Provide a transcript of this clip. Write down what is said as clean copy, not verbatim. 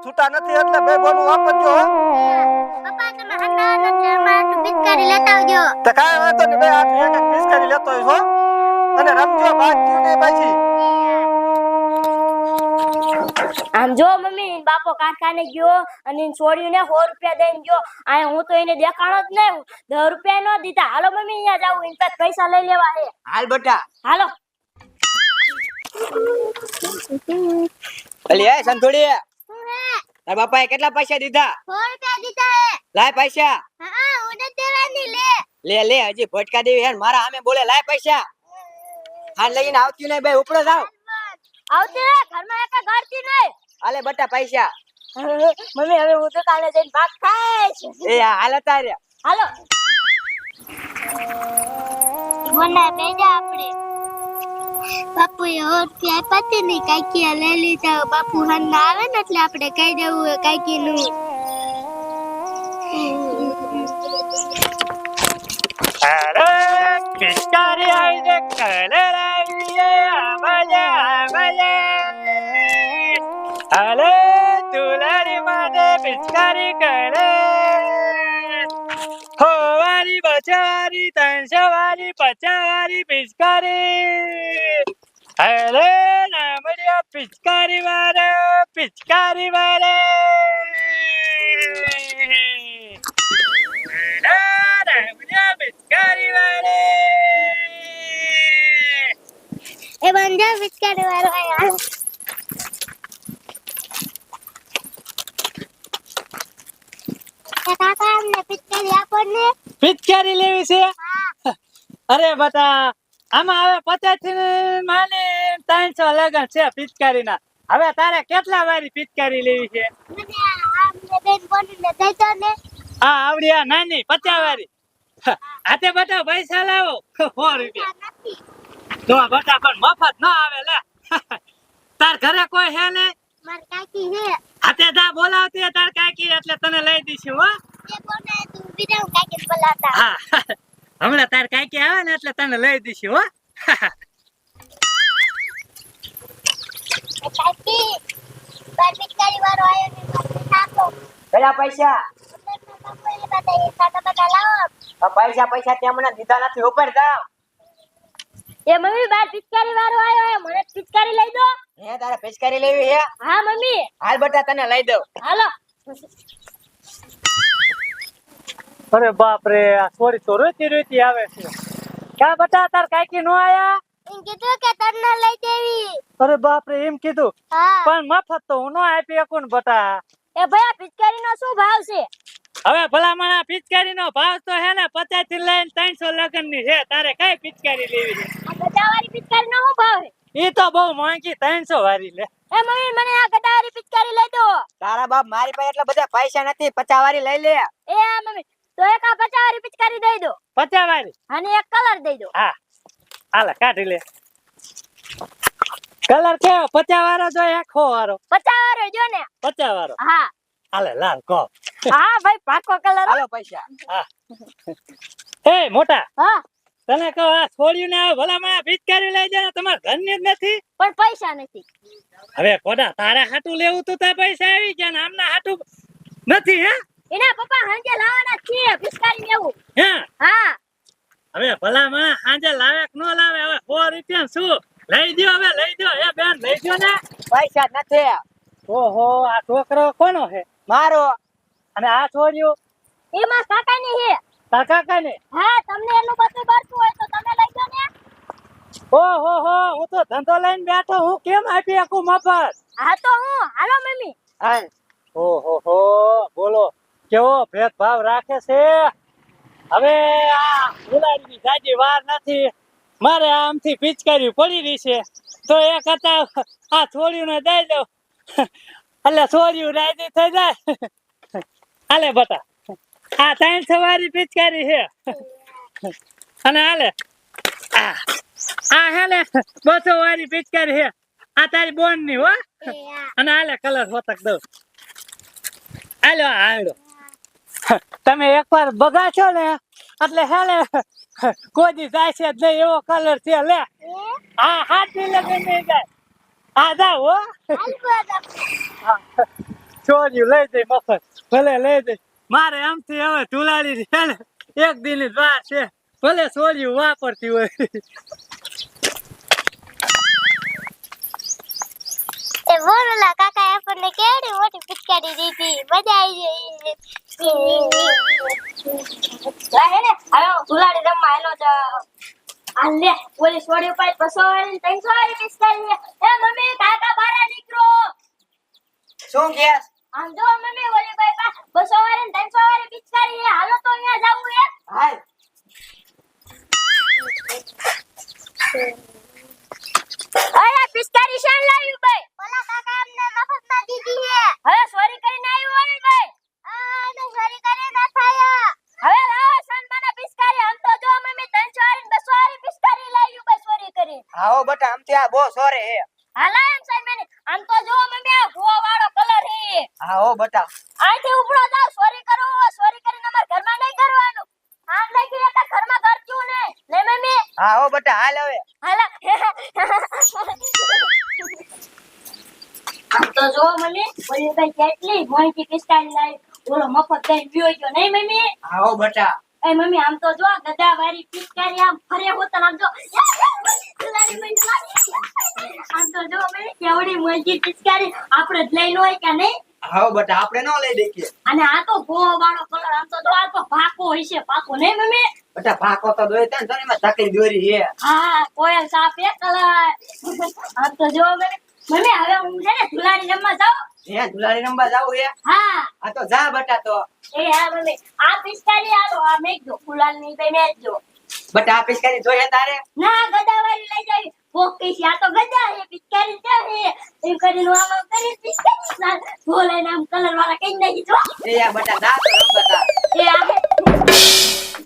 છૂટા નથી એટલે બે બોનું વાપરજો હો. પપ્પા તમે હંડા નથી અમાર તો પિચકારી લેતા આવજો. તો કાંઈ વાંધો નહીં બે હાથ એક એક પીસ કરી લેતો હોય હો. અને રમજો બાકી નહીં પાછી. આમ જો મમ્મી બાપો કારખાને ગયો અને છોડીને 100 રૂપિયા દઈને ગયો. આ હું તો એને દેખાણો જ નહીં. 10 રૂપિયા નો દીધા. હાલો મમ્મી અહીંયા જાવું એન પાસે પૈસા લઈ લેવા હે. હાલ બેટા હાલો. અલી એ સંતોડી હું હે તાર બાપાએ કેટલા પૈસા દીધા? 100 રૂપિયા દીધા હે. લાય પૈસા. હા હું નથી દેવાની લે. લે હજી ભટકા દેવી હે મારા સામે બોલે લાય પૈસા. હાલ લઈને આવતી નહીં બે ઉપડો જાવ. આવતી રે ઘરમાં એક ઘરથી નહીં. હાલે બેટા પૈસા. મમ્મી હવે હું દુકાને જઈને ભાગ ખાઈશ. એ હાલ તારે હાલો. મને બેજા આપણે બાપુ એ 100 રૂપિયા આપ્યા નહીં કાકી લઈ લીધા. બાપુ હન્ના આવે ને એટલે આપણે કહી દેવું હે કાકી નું. અરે પિચકારી આવી છે કલર આવી છે આવાજે અરે દુલારી માટે પિચકારી કરે હો વારી બચારી 300 વારી 50 વારી પિચકારી અરે નામડિયા પિચકારી વાળો પિચકારી વાળો પિચકારી વાળો એ બંધા પિચકારી વાળો આયા. કાકા અમને પિચકારી આપો ને. પિચકારી લેવી છે અરે બટા આમાં હવે 50 થી માને 300 લગન છે પિચકારી ના. હવે તારે કેટલા વારી પિચકારી લેવી છે? મને આમને બેન બોલીને દઈ દો ને. આ આવડી આ નાની 50 વારી. આતે બટા પૈસા લાવો 100 રૂપિયા. નથી તો બટા પણ મફત ના આવે લે. તાર ઘરે કોઈ હે ને? માર કાકી હે. આતે જા બોલાવતી હે તાર કાકી એટલે તને લઈ દીશું હો. એ કોને તું બીજા કાકી બોલાતા. હા હમણાં તાર કાકી આવે ને એટલે તને લઈ દીશું હો. કાકી બાર પિચકારી વાળો આયો ને મને આપો. પેલા પૈસા. બાપુ એ બતાવી સાડા લાવો. પૈસા તે મને દીધા નથી ઉપર જાવ. એ મમ્મી બાર પિચકારી વાળો આવ્યો હે. મને પિચકારી લઈ દો. હે તારે પિચકારી લેવી હે? હા મમ્મી. હાલ બેટા તને લઈ દઉં. હાલો. અરે બાપ રે આ છોડી તો રોતી આવે છે. ક્યાં બટા તાર કાકી નો આયા? એમ કીધું કે તને લઈ દેવી. અરે બાપ રે એમ કીધું હા પણ મફત તો હું નો આપી શકું ને બટા. એ ભયા પિચકારી નો શું ભાવ છે? હવે ભલામણા પિચકારી નો ભાવ તો હે ને 50 થી લઈને 300 લગન ની છે. તારે કઈ પિચકારી લેવી છે? આ ગદાવાળી પિચકારી નો શું ભાવ છે? ઈ તો બહુ મોંઘી 300 વાળી લે. એ મમ્મી મને આ ગદાવાળી પિચકારી લઈ દો. તારા બાપ મારી પાસે એટલા બધા પૈસા નથી 50 વાળી લઈ લે. એ મમ્મી તો એક આ 50 વાળી પિચકારી દઈ દો 50 વાળી. અને એક કલર દઈ દો. હા હાલે કાઢી લે. કલર કેવો 50 વાળો જો 100 વાળો? 50 વાળો જો ને. 50 વાળો. હા હાલે લાલ કો. હા ભાઈ પાકો કલર. હાલો પૈસા. હા એ મોટા હા તને કહો આ છોડ્યું ને ભલામણા પિચકારી લઈ જાય ને તમારા ઘરની જ નથી. પણ પૈસા નથી. હવે કોડા તારા હાટું લેવું તો તાર પૈસા આવી ગયા ને આમના હાટું નથી હે? એના પપ્પા હાંજે લાવવાના છે પિચકારી લેવું. હે હા હવે ભલામણા હાંજે લાવે કે નો લાવે હવે 100 રૂપિયા શું લઈ દ્યો. હવે લઈ દ્યો એ બેન લઈ દ્યો ને. પૈસા જ નથી. ઓહો આ છોકરો કોનો છે? મારો. અને આ છોડ્યું એમાં કાકાની છે. તાર કાકા ને? હા તમને એનું બધું બળતું હોય તો તમે લઈ જાઓ ને. ઓહો હો હું તો ધંધો લઈને બેઠો હું કેમ આપી શકું મફત? હા તો હું હાલો મમ્મી. હાય ઓહો હો બોલો કેવો ભેદભાવ રાખે છે. હવે આ ગુલાબની જાજી વાર નથી. મારે આમથી પિચકારી પડી રહી છે તો એ કરતા આ છોડ્યું ને દઈ દઉં એટલે છોડ્યું રાજી થઈ જાય. હાલે બટા આ 300 વાળી પિચકારી છે અને હાલે આ હે ને 200 વાળી પિચકારી છે. આ તારી બોન ની હો. અને હાલે કલર હોતક દઉં. હાલો હાલો તમે એકવાર બગાડશો ને એટલે હે ને કોઈ દી જાય છે જ નહીં એવો કલર છે. લે હા હાથ ની લગન નહીં જાય. આ જાવ હો. છોડ્યું લઈ જઈ મફત ભલે લઈ જઈ મારે આમથી હવે ઢુલાડી છે ને એક દિન જ વાર છે ભલે છોડ્યું વાપરતી હોય એ બોલુલા કાકા આપણને કેવડી મોટી પિચકારી દીધી મજા આવી લે હે ને હવે તુલાડી રમવા આલો જ આ લે ઓલી છોડી ઉપર 200 વાળી 300 વાળી પિચકારી એ મમ્મી કાકા બહાર નીકળો શું કેસ આમ જો મમ્મી ઓલી ભાઈ પા 200 વાળી 300 વાળી પિચકારી છે હાલો તો અહીંયા જાવું હે હાલ અરે પિચકારી શાન લાવ્યું ભાઈ ઓલા કાકા અમને મફતમાં દીધી છે હવે સોરી કરીને આવ્યો ને ભાઈ અને સોરી કરે ના થાય હવે લાવો સનમાના પિચકારી આમ તો જો મમ્મી 300 વાળી 200 વાળી પિચકારી લાવ્યું ભાઈ સોરી કરી આવો બટા આમથી આ બહુ સોરે હે હાલા એમ સનમાની આમ તો જો મમ્મી આ ભૂવા વાળો કલર હે આવો બટા આથી ઉપડો જાવ સોરી કરો સોરી કરીને અમાર ઘરમાં નહીં કરવાનું આમ નહીં કે એક ઘરમાં કરજો ને લે મમ્મી આવો બટા હાલ હવે હાલા આમ તો જો મમ્મી ઓલી ભાઈ કેટલી મોટી પિચકારી લાવી ઓલો મફત દઈ પીયો ગયો નહીં મમ્મી આવો બટા એ મમ્મી આમ તો જો ગધા વાળી પિચકારી આમ ફરે હોતન આમ જો આમ તો જો મમ્મી કેવડી મોટી પિચકારી આપણે જ લઈ હોય કે નહીં આવો બટા આપણે ન લઈ દેખીએ અને આ તો ભો વાળો કલર આમ તો જો આ તો પાકો હશે પાકો નહીં મમ્મી બટા ભાકો તો દોય તને તને માં તકલી દોરી હે હા કોયલ સાપ એક કલર આમ તો જો મમ્મી હવે હું છે ને ધુલાડી રમવા જાઉં હે દુલારી રંબા જાવ હે હા આ તો જા બટા તો એ હા મમ્મી આ પિચકારી આલો આ મેકજો ફુલાલ ની ભાઈ મેકજો બટા આ પિચકારી જોઈએ તારે ના ગધા વાળી લઈ જાવી પોકી છે આ તો ગધા હે પિચકારી છે હે એમ કરીને આમ કરી પિચકારી ના બોલે નામ કલર વાળા કઈ નાખી જો એ આ બટા જા તો રંબા તા એ આ